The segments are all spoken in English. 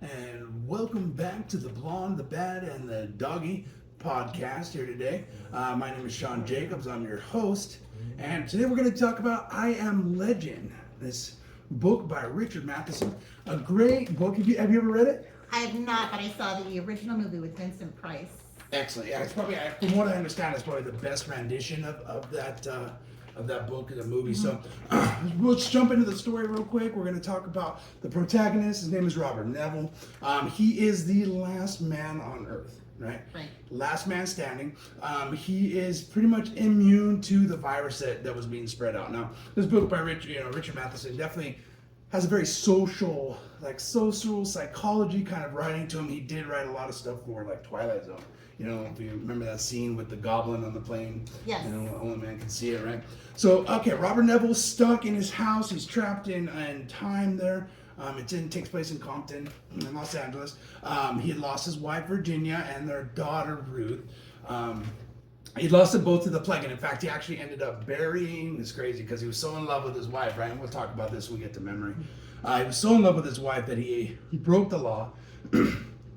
and welcome back to the Blonde, the Bad, and the Doggy podcast here today. My name is Sean Jacobs. I'm your host, and today we're going to talk about I Am Legend, this book by Richard Matheson. A great book. Have you ever read it? I have not, but I saw the original movie with Vincent Price. Excellent. Yeah, it's probably, from what I understand, it's probably the best rendition of that book and the movie. So let's jump into the story real quick. We're going to talk about the protagonist. His name is Robert Neville. He is the last man on Earth, right? Right. Last man standing. He is pretty much immune to the virus that was being spread out. Now, this book by Richard Matheson definitely has a very social psychology kind of writing to him. He did write a lot of stuff for like Twilight Zone. You know, if you remember that scene with the goblin on the plane. Yes. You know, only man can see it, right? So, okay, Robert Neville's stuck in his house. He's trapped in time there. It takes place in Compton, in Los Angeles. He had lost his wife, Virginia, and their daughter, Ruth. He lost them both to the plague, and in fact, he actually ended up burying. It's crazy because he was so in love with his wife, right? And we'll talk about this when we get to memory. He was so in love with his wife that he broke the law,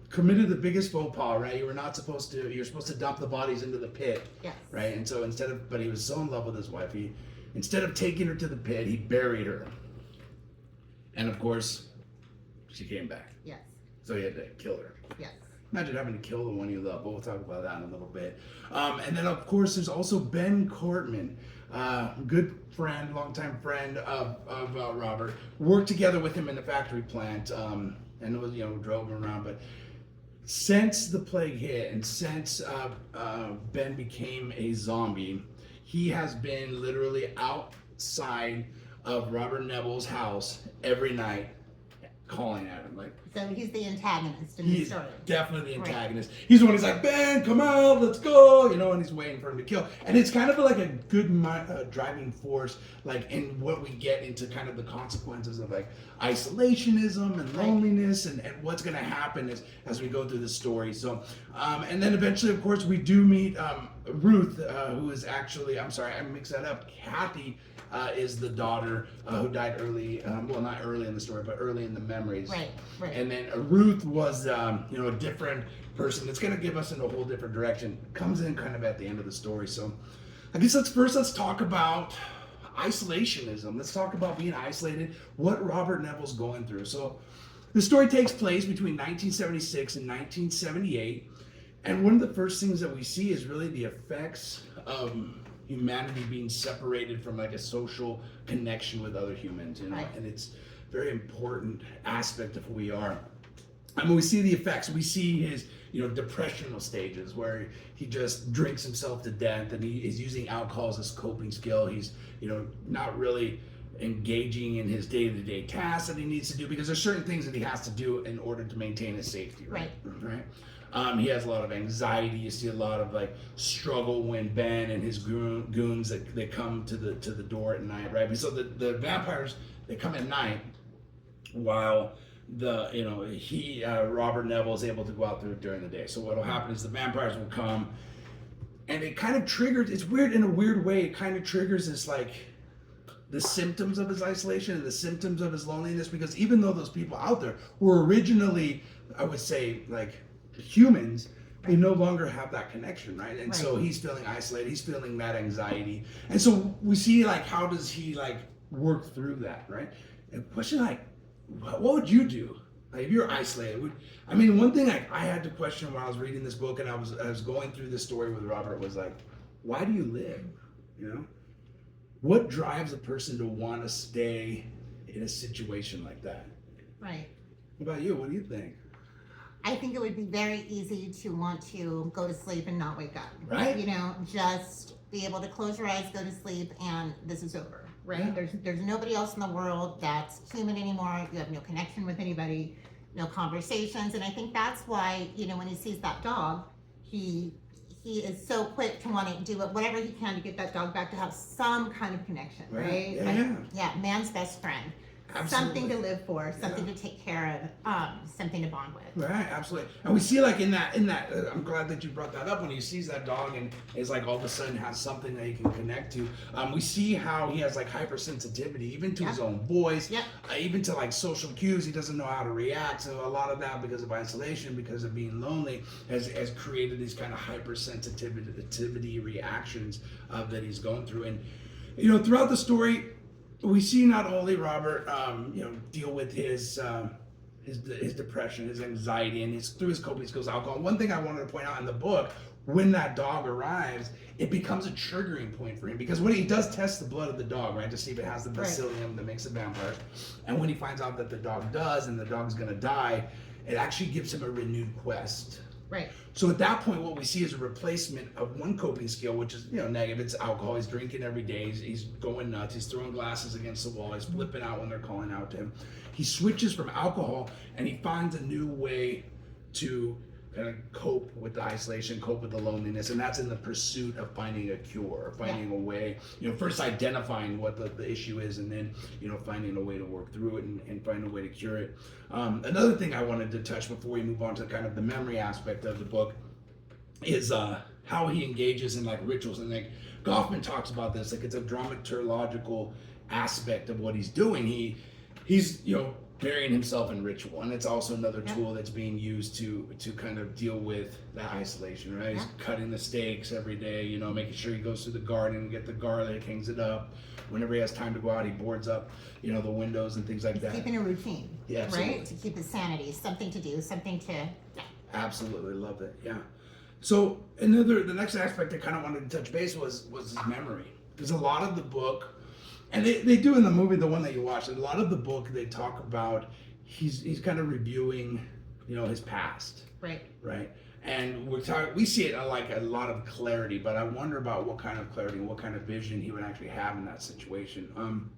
committed the biggest faux pas, right? You were supposed to dump the bodies into the pit, Yes. right? And so but he was so in love with his wife, instead of taking her to the pit, he buried her. And of course, she came back. Yes. So he had to kill her. Yes. Imagine having to kill the one you love, but we'll talk about that in a little bit. And then, of course, there's also Ben Cortman, good friend, longtime friend of Robert. Worked together with him in the factory plant, and it was, drove him around. But since the plague hit and since Ben became a zombie, he has been literally outside of Robert Neville's house every night, calling at him like. So he's the antagonist in the He's story. definitely the Right. antagonist. He's the one who's like, Ben, come out, let's go, and he's waiting for him to kill. And it's kind of like a good driving force, like in what we get into kind of the consequences of like isolationism and loneliness and what's going to happen as we go through the story. So, and then eventually, of course, we do meet Ruth, who is actually, I'm sorry, I mixed that up. Kathy is the daughter who died early, well, not early in the story, but early in the memories. Right. And then Ruth was, a different person. It's going to give us in a whole different direction. Comes in kind of at the end of the story. So I guess let's talk about isolationism. Let's talk about being isolated, what Robert Neville's going through. So the story takes place between 1976 and 1978. And one of the first things that we see is really the effects of humanity being separated from like a social connection with other humans, Right. And it's a very important aspect of who we are. I mean, we see the effects. We see his, depressional stages where he just drinks himself to death, and he is using alcohol as his coping skill. He's, not really engaging in his day-to-day tasks that he needs to do because there's certain things that he has to do in order to maintain his safety. Right. He has a lot of anxiety. You see a lot of like struggle when Ben and his goons they come to the door at night, right? So the vampires, they come at night, while Robert Neville is able to go out there during the day. So what'll happen is the vampires will come, and it kind of triggers. It's weird in a weird way. It kind of triggers this like the symptoms of his isolation and the symptoms of his loneliness, because even though those people out there were originally, I would say, like humans, they no longer have that connection, right? And so he's feeling isolated. He's feeling that anxiety, and so we see like how does he like work through that, right? And question like, what would you do? Like if you're isolated? One thing I had to question when I was reading this book and I was going through this story with Robert was like, why do you live? What drives a person to want to stay in a situation like that? Right. What about you? What do you think? I think it would be very easy to want to go to sleep and not wake up. Right. Just be able to close your eyes, go to sleep, and this is over. Right? Yeah. There's nobody else in the world that's human anymore. You have no connection with anybody, no conversations. And I think that's why, when he sees that dog, he is so quick to want to do whatever he can to get that dog back to have some kind of connection, right? Yeah. Yeah, man's best friend. something to live for, something to take care of, something to bond with. Right, absolutely. And we see like in that, I'm glad that you brought that up when he sees that dog and is like all of a sudden has something that he can connect to. We see how he has like hypersensitivity, even to his own voice, even to like social cues. He doesn't know how to react. So a lot of that, because of isolation, because of being lonely, has created these kind of hypersensitivity reactions that he's going through. And, you know, throughout the story, we see not only Robert, deal with his depression, his anxiety, and through his coping skills, alcohol. One thing I wanted to point out in the book, when that dog arrives, it becomes a triggering point for him, because when he does test the blood of the dog, right, to see if it has the bacillium that makes it vampires, and when he finds out that the dog does, and the dog's gonna die, it actually gives him a renewed quest. Right. So at that point, what we see is a replacement of one coping skill, which is, negative. It's alcohol. He's drinking every day. He's going nuts. He's throwing glasses against the wall. He's flipping out when they're calling out to him. He switches from alcohol, and he finds a new way to kind of cope with the isolation, cope with the loneliness, and that's in the pursuit of finding a cure, finding a way, first identifying what the issue is, and then, finding a way to work through it and find a way to cure it. Another thing I wanted to touch before we move on to kind of the memory aspect of the book is how he engages in like rituals. And like Goffman talks about this, like it's a dramaturgical aspect of what he's doing. He's burying himself in ritual, and it's also another tool that's being used to kind of deal with that isolation, right? He's cutting the stakes every day, making sure he goes through the garden and get the garlic, hangs it up. Whenever he has time to go out, he boards up, the windows and things like that. Keeping a routine, absolutely. Right? To keep his sanity, something to do, something to, Absolutely, love it, So the next aspect I kind of wanted to touch base was his memory. Because a lot of the book, and they do in the movie, the one that you watched, a lot of the book they talk about, he's kind of reviewing, his past. Right. And we see it like a lot of clarity, but I wonder about what kind of clarity and what kind of vision he would actually have in that situation.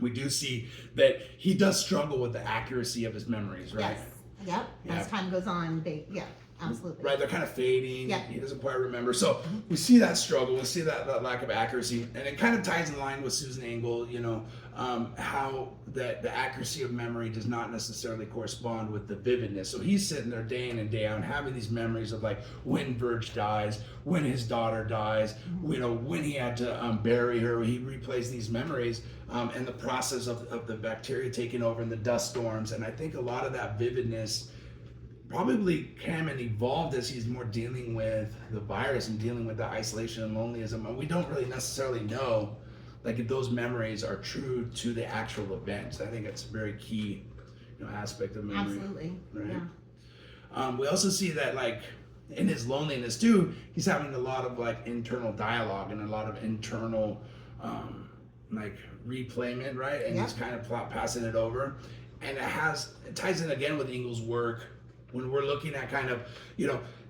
We do see that he does struggle with the accuracy of his memories, right? Yes. Yep. As time goes on, absolutely. Right, they're kind of fading. Yeah. He doesn't quite remember. So we see that struggle. We see that lack of accuracy. And it kind of ties in line with Susan Engel, how that the accuracy of memory does not necessarily correspond with the vividness. So he's sitting there day in and day out and having these memories of like when Verge dies, when his daughter dies, when he had to bury her. He replays these memories and the process of the bacteria taking over and the dust storms. And I think a lot of that vividness probably came and evolved as he's more dealing with the virus and dealing with the isolation and loneliness. And we don't really necessarily know like if those memories are true to the actual events. I think it's a very key aspect of memory. Absolutely. Right. Yeah. We also see that like in his loneliness too, he's having a lot of like internal dialogue and a lot of internal like replayment, right? And he's kind of passing it over. And it ties in again with Engel's work when we're looking at kind of,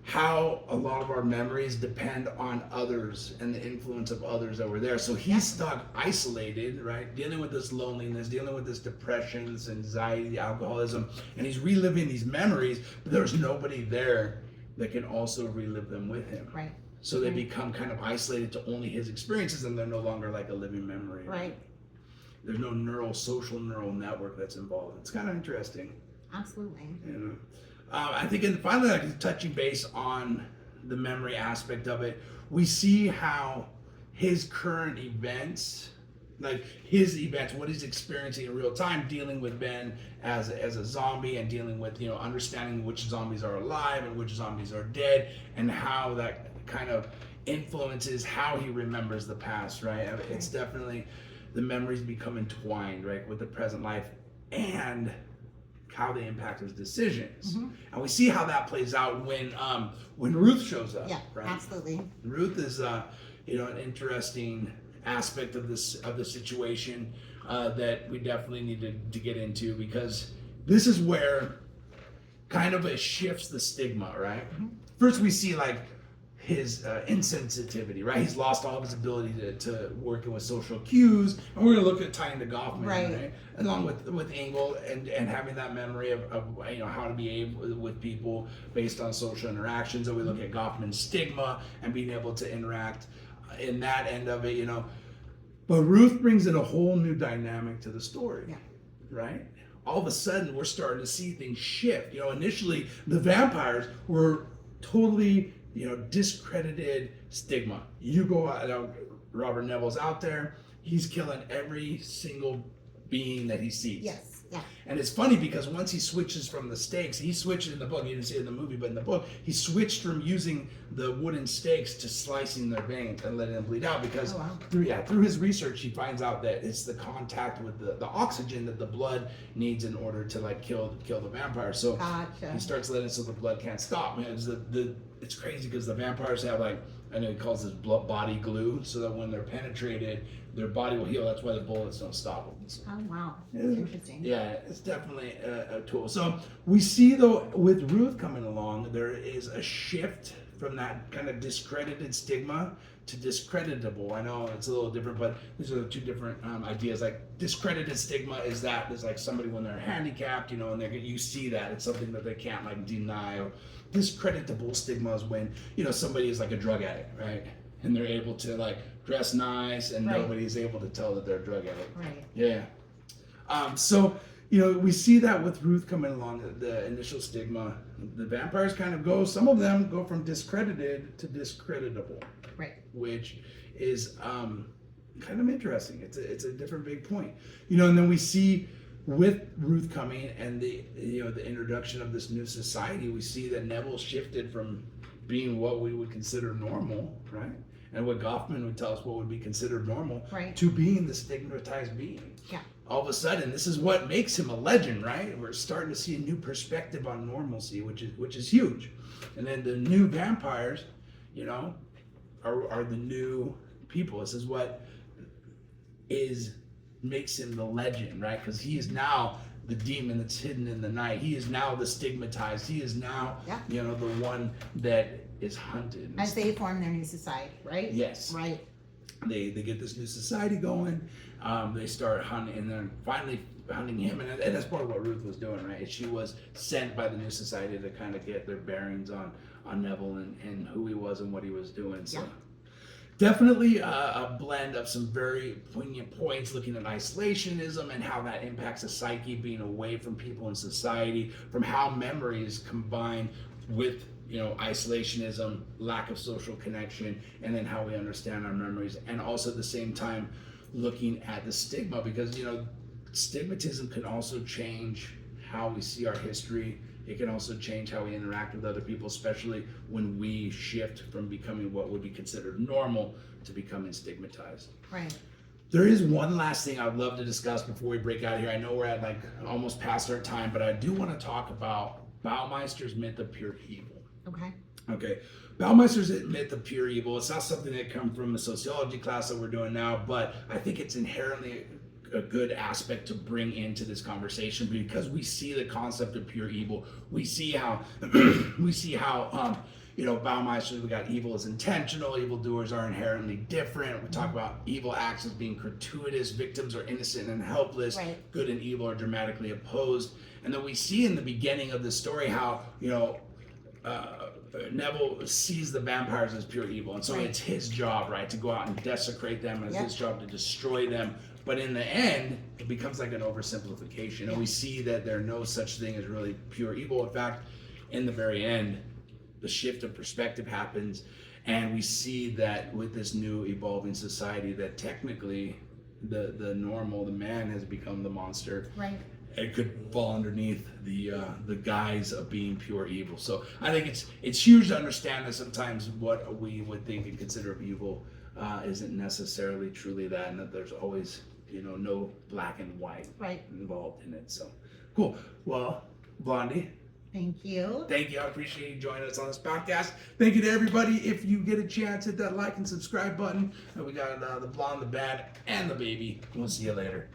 how a lot of our memories depend on others and the influence of others that were there. So he's stuck isolated, right? Dealing with this loneliness, dealing with this depression, this anxiety, alcoholism, and he's reliving these memories, but there's nobody there that can also relive them with him. Right. So they become kind of isolated to only his experiences, and they're no longer like a living memory. Right. There's no social neural network that's involved. It's kind of interesting. Absolutely. I think finally, like touching base on the memory aspect of it, we see how his current events, what he's experiencing in real time, dealing with Ben as a zombie and dealing with, understanding which zombies are alive and which zombies are dead, and how that kind of influences how he remembers the past, right? It's definitely, the memories become entwined, right, with the present life and how they impact his decisions. And we see how that plays out when Ruth shows up. Yeah, right? absolutely. Ruth is an interesting aspect of the situation that we definitely need to get into, because this is where kind of it shifts the stigma, right? First we see like his insensitivity, right? He's lost all of his ability to working with social cues, and we're gonna look at tying to Goffman, right? Along with Engel and having that memory of how to behave with people based on social interactions. And we look at Goffman's stigma and being able to interact in that end of it, But Ruth brings in a whole new dynamic to the story. right? All of a sudden, we're starting to see things shift. You know, initially, the vampires were totally, discredited stigma. You go out, Robert Neville's out there, he's killing every single being that he sees. Yes. Yeah. And it's funny because once he switches from the stakes, he switched in the book, you didn't see it in the movie, but in the book, he switched from using the wooden stakes to slicing their veins and letting them bleed out because through his research, he finds out that it's the contact with the oxygen that the blood needs in order to like kill the vampire. So Gotcha. he starts letting it so the blood can't stop. Man, it's crazy because the vampires have like, I know he calls this body glue, so that when they're penetrated, their body will heal. That's why the bullets don't stop them. So, Oh, wow. That's interesting. yeah, it's definitely a tool. So we see though with Ruth coming along, there is a shift from that kind of discredited stigma to discreditable. I know it's a little different, but these are the two different ideas. Like discredited stigma is that there's like somebody when they're handicapped, and you see that it's something that they can't like deny. Or discreditable stigma is when somebody is like a drug addict, right? And they're able to like dress nice, and nobody's able to tell that they're a drug addict. Right. Yeah. So we see that with Ruth coming along, the initial stigma. The vampires kind of go. Some of them go from discredited to discreditable. Right. Which is kind of interesting. It's a different big point. And then we see with Ruth coming and the introduction of this new society, we see that Neville shifted from being what we would consider normal, right? And what Goffman would tell us what would be considered normal, right, to being the stigmatized being. Yeah. All of a sudden, this is what makes him a legend, right? We're starting to see a new perspective on normalcy, which is huge. And then the new vampires, are the new people. This is what makes him the legend, right? Because he is now the demon that's hidden in the night. He is now the stigmatized. He is now, the one that is hunted. As they form their new society, right? Yes. Right. They get this new society going. They start hunting, and then finally hunting him. And that's part of what Ruth was doing, right? She was sent by the new society to kind of get their bearings on Neville and who he was and what he was doing. So. Definitely a blend of some very poignant points looking at isolationism and how that impacts the psyche, being away from people in society, from how memories combine with isolationism, lack of social connection, and then how we understand our memories. And also at the same time looking at the stigma, because stigmatism can also change how we see our history. It can also change how we interact with other people, especially when we shift from becoming what would be considered normal to becoming stigmatized. Right. There is one last thing I'd love to discuss before we break out of here. I know we're at like almost past our time, but I do want to talk about Baumeister's myth of pure evil. Okay. Baumeister's myth of pure evil. It's not something that comes from the sociology class that we're doing now, but I think it's inherently a good aspect to bring into this conversation because we see the concept of pure evil. We see how Baumeister, we got evil is intentional, evildoers are inherently different. We talk about evil acts as being gratuitous, victims are innocent and helpless, right, good and evil are dramatically opposed. And then we see in the beginning of the story how Neville sees the vampires as pure evil, and so it's his job, right, to go out and desecrate them. It's his job to destroy them. But in the end, it becomes like an oversimplification, and we see that there's no such thing as really pure evil. In fact, in the very end, the shift of perspective happens, and we see that with this new evolving society, that technically the man has become the monster. Right. It could fall underneath the guise of being pure evil. So I think it's huge to understand that sometimes what we would think and consider of evil isn't necessarily truly that, and that there's always no black and white involved in it. So cool. Well, Blondie, thank you. I appreciate you joining us on this podcast. Thank you to everybody. If you get a chance, hit that like and subscribe button. And we got the blonde, the bad, and the baby. We'll see you later.